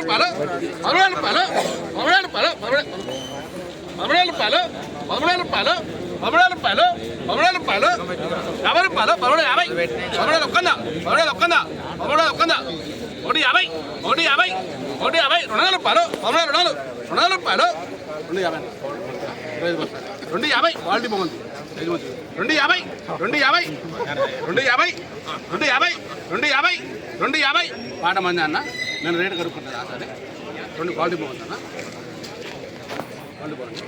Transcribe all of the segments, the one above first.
రూపాయలు 13 రూపాయలు 13 రూపాయలు 13 రూపాయలు 13 రూపాయలు 13 రూపాయలు 13 రూపాయలు 50 రూపాయలు 13 50 13 ఒక్కందా 13 ఒక్కందా 13 ఒక్కందా 150 150 150 200 రూపాయలు 200 రూపాయలు 250 క్వాలిటీ బాగుంది 250 250 250 250 250 250 పాట మంది అన్న నేను రేటు కనుక్కుంటాను సరే 2 క్వాలిటీ బాగుంది అన్న క్వాలిటీ బాగుంది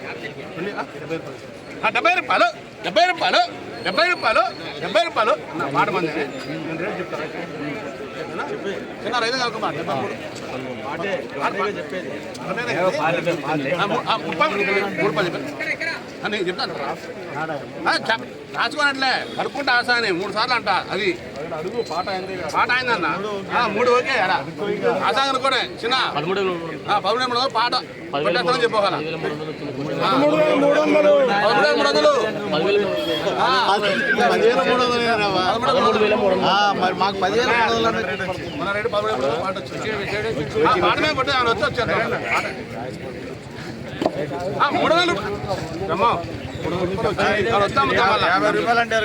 70 రూపాయలు 70 రూపాయలు 70 రూపాయలు 70 రూపాయలు నా పాట మంది నేను రేటు చెప్తాను చిన్న రైతు కనుక్కో 30 నేను చెప్తాను రాసుకోనట్లే కడుక్కుంటా ఆసాని 3 సార్లు అంట అది పాట అయిందన్న 3 ఓకే ఆశా కనుక్కోనే చిన్న 13 పాట పెట్టేస్తానని చెప్పగల మన రేటు 13 పాట వచ్చింది పాట మీద కొట్టి ఆయన వచ్చారు 300 రమ్మా 50 రూపాయలు అంటే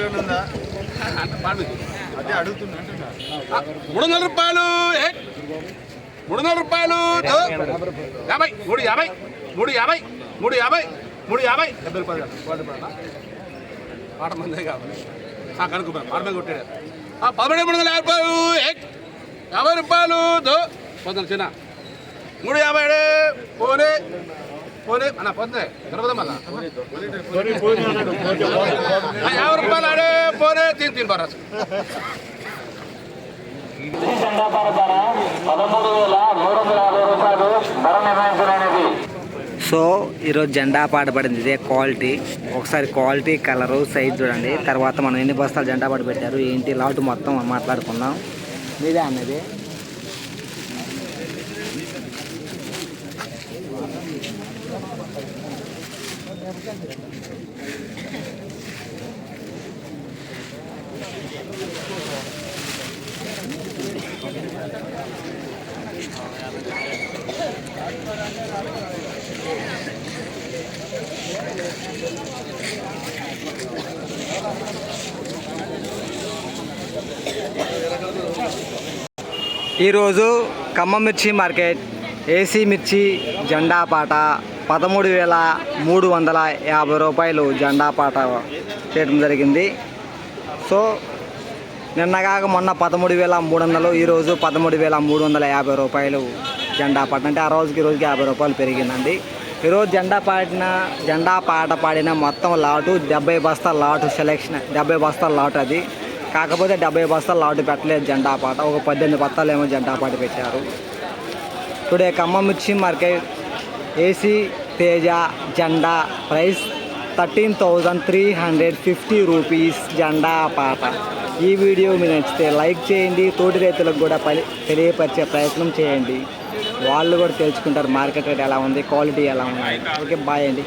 అదే అడుగుతున్నా 300 రూపాయలు 300 రూపాయలు 50 350 350 350 350 70 రూపాయలు పాట మందే కావాలి కనుక పాట మీద కొట్టాడు 1350 రూపాయలు 50 రూపాయలు పొద్దున చిన్న 350 పోనీ పోనీ అన్న పొద్దునే తిరుపతి మళ్ళా 50 రూపాయలు ఆడే పోనీ తిని బరాసు సో ఈరోజు జెండా పాట పడింది ఇదే క్వాలిటీ ఒకసారి క్వాలిటీ కలరు సైజ్ చూడండి తర్వాత మనం ఎన్ని బస్తాలు జెండా పాట పెట్టారు ఏంటి లాటు మొత్తం మాట్లాడుకుందాం మీదే అన్నది ఈరోజు ఖమ్మం మిర్చి మార్కెట్ ఏసీ మిర్చి జెండా పాట 13,350 రూపాయలు జెండా పాట చేయడం జరిగింది. సో నిన్నగాక మొన్న 13,300, ఈరోజు 13,350 రూపాయలు జెండా పాట. అంటే ఆ రోజుకి రోజుకి 50 రూపాయలు పెరిగిందండి. ఈరోజు జెండా పాట పాడిన మొత్తం లాటు 70 బస్తాల లాటు సెలెక్షన్, 70 బస్తాల లాటు అది. కాకపోతే 70 బస్తాల లాటు పెట్టలేదు జెండా పాట, ఒక 18 బస్తాలు ఏమో జెండా పాట పెట్టారు. టుడే ఖమ్మం మిర్చి మార్కెట్ ఏసీ తేజ జెండా ప్రైస్ 13,350 రూపీస్ జెండా పాట. ఈ వీడియో మీకు నచ్చితే లైక్ చేయండి, తోటి రైతులకు కూడా తెలియపరిచే ప్రయత్నం చేయండి. వాళ్ళు కూడా తెలుసుకుంటారు మార్కెట్ రేట్ ఎలా ఉంది, క్వాలిటీ ఎలా ఉన్నాయి. ఓకే, బాయ్ అండి.